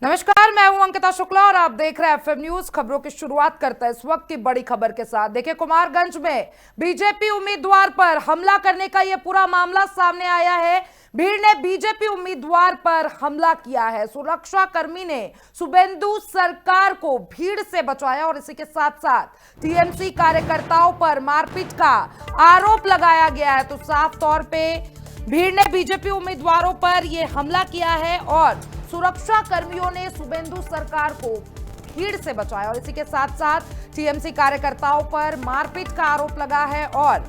नमस्कार, मैं हूं अंकिता शुक्ला और आप देख रहे हैं एफएम न्यूज। खबरों की शुरुआत करते हैं इस वक्त की बड़ी खबर के साथ। देखिए, कुमारगंज में बीजेपी उम्मीदवार पर हमला करने का यह पूरा मामला सामने आया है। भीड़ ने बीजेपी उम्मीदवार पर हमला किया है। सुरक्षा कर्मी ने शुभेंदु सरकार को भीड़ से बचाया और इसी के साथ साथ टीएमसी कार्यकर्ताओं पर मारपीट का आरोप लगाया गया है। तो साफ तौर पर भीड़ ने बीजेपी उम्मीदवारों पर यह हमला किया है और सुरक्षा कर्मियों ने शुभेंदु सरकार को भीड़ से बचाया और इसी के साथ साथ टीएमसी कार्यकर्ताओं पर मारपीट का आरोप लगा है और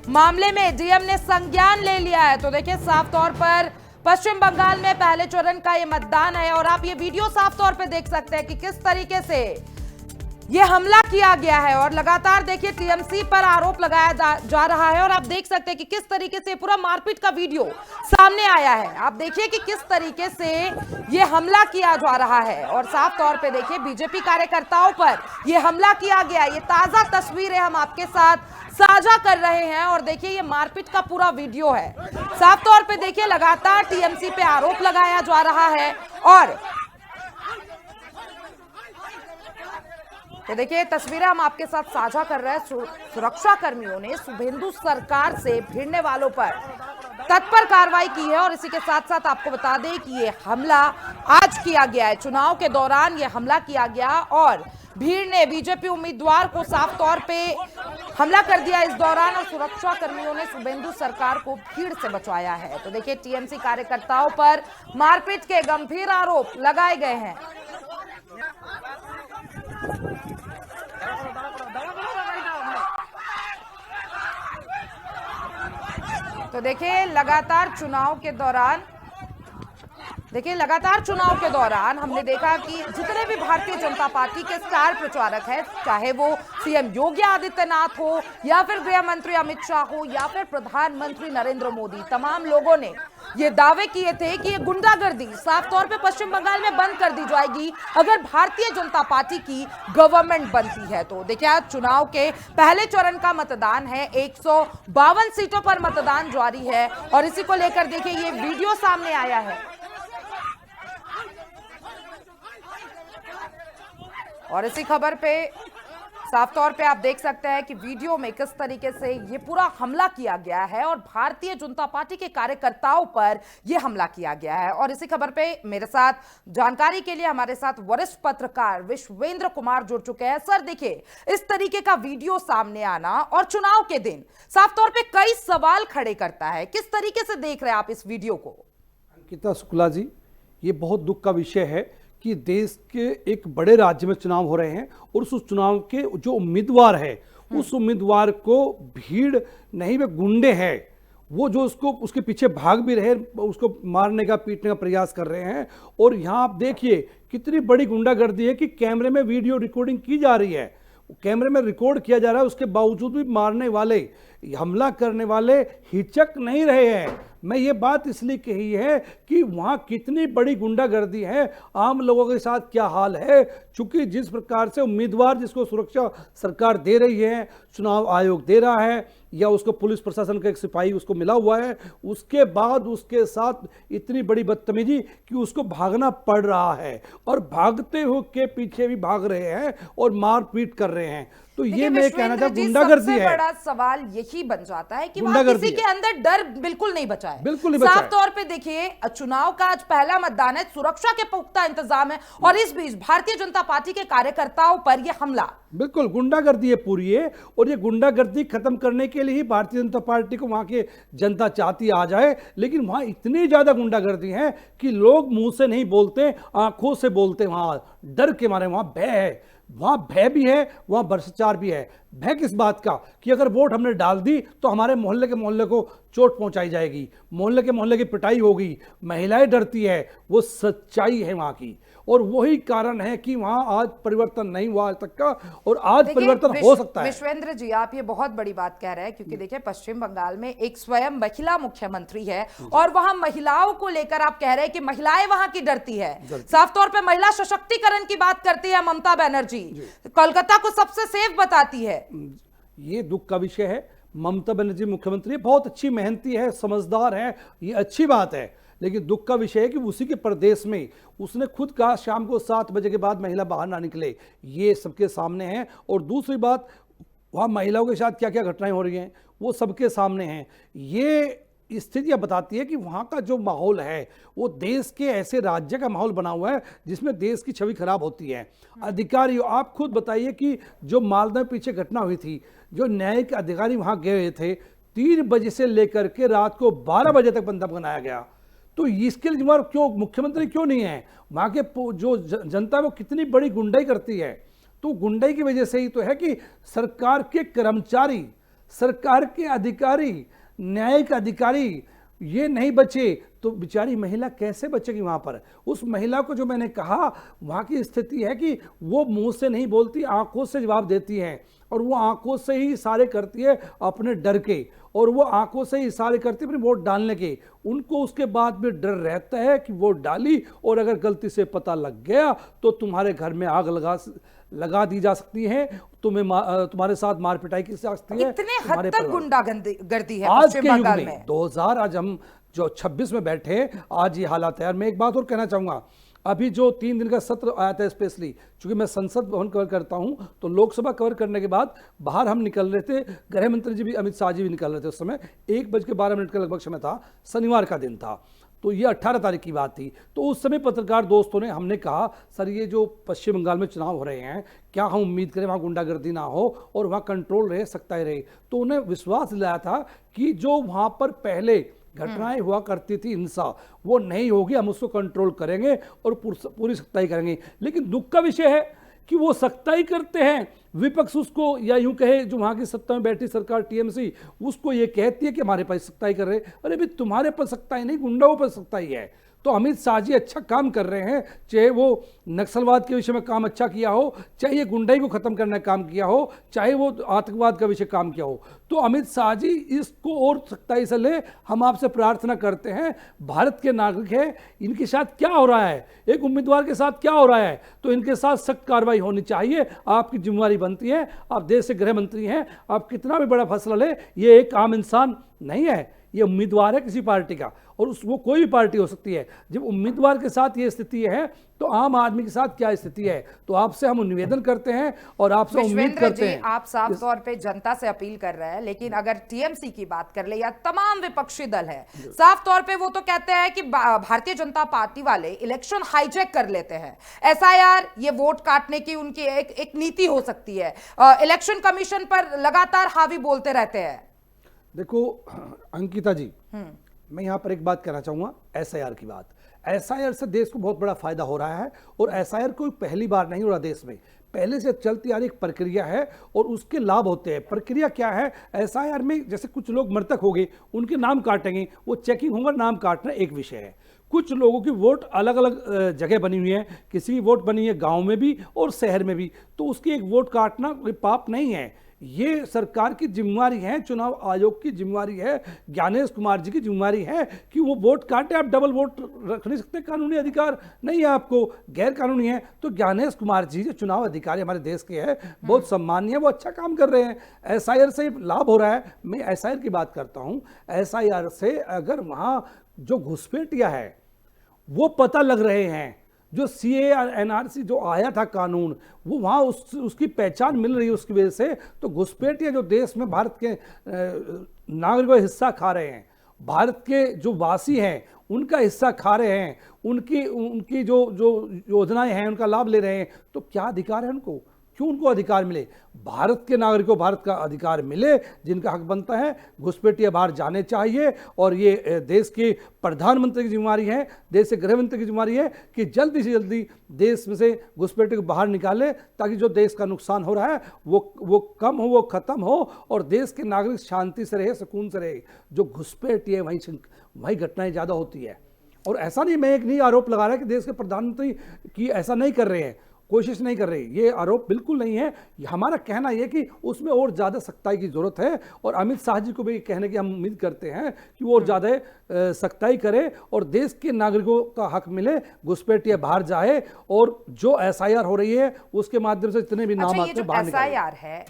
मामले में डीएम ने संज्ञान ले लिया है। तो देखिए, साफ तौर पर पश्चिम बंगाल में पहले चरण का ये मतदान है और आप ये वीडियो साफ तौर पे देख सकते हैं कि किस तरीके से ये हमला किया गया है और लगातार देखिए टीएमसी पर आरोप लगाया जा रहा है और आप देख सकते हैं कि किस तरीके से पूरा मारपीट का वीडियो सामने आया है। आप देखिए कि किस तरीके से ये हमला किया जा रहा है और साफ तौर पे देखिए बीजेपी कार्यकर्ताओं पर ये हमला किया गया। ये ताजा तस्वीरें हम आपके साथ साझा कर रहे हैं और देखिए ये मारपीट का पूरा वीडियो है। साफ तौर पे देखिए लगातार टीएमसी पे आरोप लगाया जा रहा है और तो देखिए तस्वीरें हम आपके साथ साझा कर रहे हैं। सुरक्षा कर्मियों ने शुभेंदु सरकार से भिड़ने वालों पर तत्पर कार्रवाई की है और इसी के साथ साथ आपको बता दें कि ये हमला आज किया गया है। चुनाव के दौरान ये हमला किया गया और भीड़ ने बीजेपी उम्मीदवार को साफ तौर पे हमला कर दिया इस दौरान और सुरक्षा कर्मियों ने शुभेंदु सरकार को भीड़ से बचाया है। तो देखिए टीएमसी कार्यकर्ताओं पर मारपीट के गंभीर आरोप लगाए गए हैं। तो देखिए लगातार चुनाव के दौरान हमने देखा कि जितने भी भारतीय जनता पार्टी के स्टार प्रचारक हैं, चाहे वो सीएम योगी आदित्यनाथ हो या फिर गृह मंत्री अमित शाह हो या फिर प्रधानमंत्री नरेंद्र मोदी, तमाम लोगों ने ये दावे किए थे कि ये गुंडागर्दी साफ तौर पे पश्चिम बंगाल में बंद कर दी जाएगी अगर भारतीय जनता पार्टी की गवर्नमेंट बनती है। तो देखिए आज चुनाव के पहले चरण का मतदान है, 152 सीटों पर मतदान जारी है और इसी को लेकर देखिए ये वीडियो सामने आया है और इसी खबर पे साफ तौर पे आप देख सकते हैं कि वीडियो में किस तरीके से ये पूरा हमला किया गया है और भारतीय जनता पार्टी के कार्यकर्ताओं पर ये हमला किया गया है। और इसी खबर पे मेरे साथ जानकारी के लिए हमारे साथ वरिष्ठ पत्रकार विश्वेंद्र कुमार जुड़ चुके हैं। सर देखिए, इस तरीके का वीडियो सामने आना और चुनाव के दिन साफ तौर पर कई सवाल खड़े करता है। किस तरीके से देख रहे हैं आप इस वीडियो को? अंकिता शुक्ला जी, ये बहुत दुख का विषय है कि देश के एक बड़े राज्य में चुनाव हो रहे हैं और उस चुनाव के जो उम्मीदवार है उस उम्मीदवार को भीड़ नहीं, वे गुंडे हैं, वो जो उसके पीछे भाग भी रहे, उसको मारने का पीटने का प्रयास कर रहे हैं। और यहाँ आप देखिए कितनी बड़ी गुंडागर्दी है कि कैमरे में वीडियो रिकॉर्डिंग की जा रही है, कैमरे में रिकॉर्ड किया जा रहा है, उसके बावजूद भी मारने वाले, हमला करने वाले हिचक नहीं रहे हैं। मैं ये बात इसलिए कही है कि वहाँ कितनी बड़ी गुंडागर्दी है, आम लोगों के साथ क्या हाल है। चूंकि जिस प्रकार से उम्मीदवार जिसको सुरक्षा सरकार दे रही है, चुनाव आयोग दे रहा है या उसको पुलिस प्रशासन का एक सिपाही उसको मिला हुआ है, उसके बाद उसके साथ इतनी बड़ी बदतमीजी कि उसको भागना पड़ रहा है और भागते हुए के पीछे भी भाग रहे हैं और मारपीट कर रहे हैं। तो ये मैं कहना चाहता हूं गुंडागर्दी है। बड़ा सवाल यही बन जाता है कि वहां किसी के अंदर डर बिल्कुल नहीं बचा है। बिल्कुल नहीं बचा साफ तौर पे देखिए चुनाव का आज पहला मतदान है, सुरक्षा के पुख्ता इंतजाम है और इस बीच भारतीय जनता पार्टी के कार्यकर्ताओं पर यह हमला, बिल्कुल गुंडागर्दी है पूरी है। और ये गुंडागर्दी खत्म करने के लिए ही भारतीय जनता पार्टी को वहां की जनता चाहती आ जाए, लेकिन वहां इतनी ज्यादा गुंडागर्दी है कि लोग मुंह से नहीं बोलते, आंखों से बोलते, वहां डर के मारे, वहां भय है, वहां भय भी है, वहां भ्रष्टाचार भी है। भय किस बात का कि अगर वोट हमने डाल दी तो हमारे मोहल्ले के मोहल्ले को चोट पहुंचाई जाएगी, मोहल्ले के मोहल्ले की पिटाई होगी, महिलाएं डरती है, वो सच्चाई है वहां की। और वही कारण है कि वहां आज परिवर्तन नहीं हुआ आज तक का और आज परिवर्तन हो सकता है। विश्वेंद्र जी, आप ये बहुत बड़ी बात कह रहे हैं क्योंकि देखिए पश्चिम बंगाल में एक स्वयं महिला मुख्यमंत्री है और वहां महिलाओं को लेकर आप कह रहे हैं कि महिलाएं वहां की डरती है। साफ तौर पर महिला सशक्तिकरण की बात करती है ममता बनर्जी, कोलकाता को सबसे सेफ बताती है। ये दुख का विषय है। ममता बनर्जी मुख्यमंत्री बहुत अच्छी, मेहनती है, समझदार है, ये अच्छी बात है, लेकिन दुख का विषय है कि उसी के प्रदेश में उसने खुद कहा शाम को 7 बजे के बाद महिला बाहर ना निकले, ये सबके सामने है। और दूसरी बात, वहाँ महिलाओं के साथ क्या क्या घटनाएं हो रही हैं वो सबके सामने हैं। ये स्थितियां बताती है कि वहाँ का जो माहौल है वो देश के ऐसे राज्य का माहौल बना हुआ है जिसमें देश की छवि खराब होती है। अधिकारी, आप खुद बताइए कि जो मालदा में पीछे घटना हुई थी, जो न्यायिक अधिकारी वहाँ गए थे, 3 बजे से लेकर के रात को 12 बजे तक बंदा बनाया गया, तो इसके लिए जिम्मेदार क्यों मुख्यमंत्री क्यों नहीं है? वहाँ के जो जनता वो कितनी बड़ी गुंडाई करती है, तो गुंडाई की वजह से ही तो है कि सरकार के कर्मचारी, सरकार के अधिकारी, न्यायिक अधिकारी ये नहीं बचे तो बेचारी महिला कैसे बचेगी वहां पर? उस महिला को, जो मैंने कहा, वहां की स्थिति है कि वो मुंह से नहीं बोलती, आंखों से जवाब देती है, और वो आंखों से ही इशारे करती है अपने डर के, और वो आंखों से ही इशारे करती है अपने वोट डालने के। उनको उसके बाद भी डर रहता है कि वोट डाली और अगर गलती से पता लग गया तो तुम्हारे घर में आग लगा दी जा सकती है, तुम्हारे साथ मार पिटाई की जा सकती है। इतने हद तक गुंडागर्दी है आज पश्चिम के युग बंगाल में 2000, आज हम जो 26 में बैठे, आज ये हालात है। और मैं एक बात और कहना चाहूंगा, अभी जो 3 दिन का सत्र आया था, स्पेशली चूंकि मैं संसद भवन कवर करता हूं, तो लोकसभा कवर करने के बाद बाहर हम निकल रहे थे, गृह मंत्री जी भी, अमित शाह जी भी निकल रहे थे। उस समय 1:12 का लगभग समय था, शनिवार का दिन था, तो ये 18 तारीख की बात थी। तो उस समय पत्रकार दोस्तों ने, हमने कहा सर ये जो पश्चिम बंगाल में चुनाव हो रहे हैं, क्या हम उम्मीद करें वहाँ गुंडागर्दी ना हो और वहाँ कंट्रोल रहे, सख्ताई रहे? तो उन्हें विश्वास दिलाया था कि जो वहाँ पर पहले घटनाएं हुआ करती थी, हिंसा, वो नहीं होगी, हम उसको कंट्रोल करेंगे और पूरी सख्ताई करेंगे। लेकिन दुख का विषय है कि वो सख्ताई करते हैं, विपक्ष उसको, या यूं कहे जो वहां की सत्ता में बैठी सरकार टीएमसी, उसको ये कहती है कि हमारे पास सख्ताई कर रहे। अरे भाई, तुम्हारे पर सख्ताई नहीं, गुंडाओं पर सख्ताई है। तो अमित शाह जी अच्छा काम कर रहे हैं, चाहे वो नक्सलवाद के विषय में काम अच्छा किया हो, चाहे ये गुंडाई को खत्म करने का काम किया हो, चाहे वो आतंकवाद का विषय काम किया हो, तो अमित शाह जी इसको और सख्ताई से ले। हम आपसे प्रार्थना करते हैं, भारत के नागरिक हैं, इनके साथ क्या हो रहा है, एक उम्मीदवार के साथ क्या हो रहा है, तो इनके साथ सख्त कार्रवाई होनी चाहिए। आपकी जिम्मेवारी बनती है, आप देश के गृह मंत्री हैं, आप कितना भी बड़ा फैसला ले, ये एक आम इंसान नहीं है, ये उम्मीदवार है किसी पार्टी का, और वो कोई भी पार्टी हो सकती है। जब उम्मीदवार के साथ ये स्थिति है तो आम आदमी के साथ क्या स्थिति है? तो आपसे हम निवेदन करते हैं और आपसे उम्मीद करते हैं। आप साफ तौर पे जनता से अपील कर रहे हैं, लेकिन अगर टीएमसी की बात कर ले या तमाम विपक्षी दल है, साफ तौर पे वो तो कहते हैं कि भारतीय जनता पार्टी वाले इलेक्शन हाईजैक कर लेते हैं। एसआईआर, ये वोट काटने की उनकी एक नीति हो सकती है। इलेक्शन कमीशन पर लगातार हावी बोलते रहते हैं। देखो अंकिता जी, मैं यहाँ पर एक बात कहना चाहूँगा, एसआईआर की बात। एसआईआर से देश को बहुत बड़ा फायदा हो रहा है, और एसआईआर कोई पहली बार नहीं हो रहा देश में, पहले से चलती आ रही एक प्रक्रिया है और उसके लाभ होते हैं। प्रक्रिया क्या है? एसआईआर में जैसे कुछ लोग मृतक हो गए, उनके नाम काटेंगे, वो चेकिंग होगा, नाम काटना एक विषय है। कुछ लोगों की वोट अलग अलग जगह बनी हुई है, किसी की वोट बनी है गाँव में भी और शहर में भी, तो उसकी एक वोट काटना कोई पाप नहीं है। ये सरकार की जिम्मेवारी है, चुनाव आयोग की जिम्मेवारी है, ज्ञानेश कुमार जी की जिम्मेवारी है कि वो वोट काटे। आप डबल वोट रख नहीं सकते, कानूनी अधिकार नहीं है आपको, गैर कानूनी है। तो ज्ञानेश कुमार जी जो चुनाव अधिकारी हमारे देश के हैं, बहुत सम्मानीय, वो अच्छा काम कर रहे हैं। एसआईआर से लाभ हो रहा है। मैं एसआईआर की बात करता हूँ। एसआईआर से अगर वहाँ जो घुसपैठिया है वो पता लग रहे हैं, जो सीए और एनआरसी जो आया था कानून, वो वहाँ उसकी पहचान मिल रही है उसकी वजह से, तो घुसपैठिया जो देश में भारत के नागरिकों का हिस्सा खा रहे हैं, भारत के जो वासी हैं उनका हिस्सा खा रहे हैं, उनकी जो योजनाएं हैं उनका लाभ ले रहे हैं, तो क्या अधिकार है उनको? क्यों उनको अधिकार मिले? भारत के नागरिकों को भारत का अधिकार मिले, जिनका हक बनता है। घुसपैठिया बाहर जाने चाहिए, और ये देश के प्रधानमंत्री की जिम्मेवारी है, देश के गृह मंत्री की जिम्मेवारी है कि जल्दी से जल्दी देश में से घुसपैठियों को बाहर निकाले, ताकि जो देश का नुकसान हो रहा है वो कम हो, वो खत्म हो, और देश के नागरिक शांति से रहे, सुकून से रहे। जो घुसपैठिया वहीं घटनाएं ज़्यादा होती है। और ऐसा नहीं, मैं एक नहीं आरोप लगा रहा कि देश के प्रधानमंत्री की ऐसा नहीं कर रहे हैं, कोशिश नहीं कर रही, ये आरोप बिल्कुल नहीं है। हमारा कहना यह कि उसमें और ज़्यादा सख्ताई की ज़रूरत है, और अमित शाह जी को भी कहने की हम उम्मीद करते हैं कि वो और ज़्यादा सख्ताई करे और देश के नागरिकों का हक मिले, घुसपैठिया बाहर जाए, और जो SIR हो रही है उसके माध्यम से जितने भी नाम अच्छा, ये आते जो हैं बाहर निकाले। SIR है,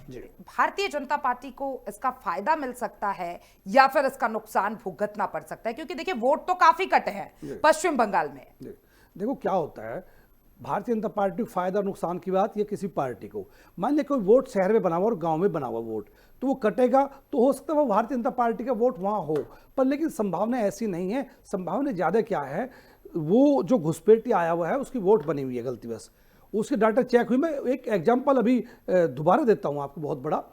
भारतीय जनता पार्टी को इसका फायदा मिल सकता है या फिर इसका नुकसान भुगतना पड़ सकता है? क्योंकि देखिए वोट तो काफी कटे हैं पश्चिम बंगाल में। देखो क्या होता है, भारतीय जनता पार्टी को फायदा नुकसान की बात, ये किसी पार्टी को, मान लिया कोई वोट शहर में बना हुआ और गांव में बना हुआ वोट, तो वो कटेगा, तो हो सकता है वो भारतीय जनता पार्टी का वोट वहां हो, पर लेकिन संभावना ऐसी नहीं है। संभावना ज्यादा क्या है, वो जो घुसपैठी आया हुआ है उसकी वोट बनी हुई है गलती बस, उसके डाटा चेक हुई। मैं एक एग्जाम्पल अभी दोबारा देता हूं आपको बहुत बड़ा।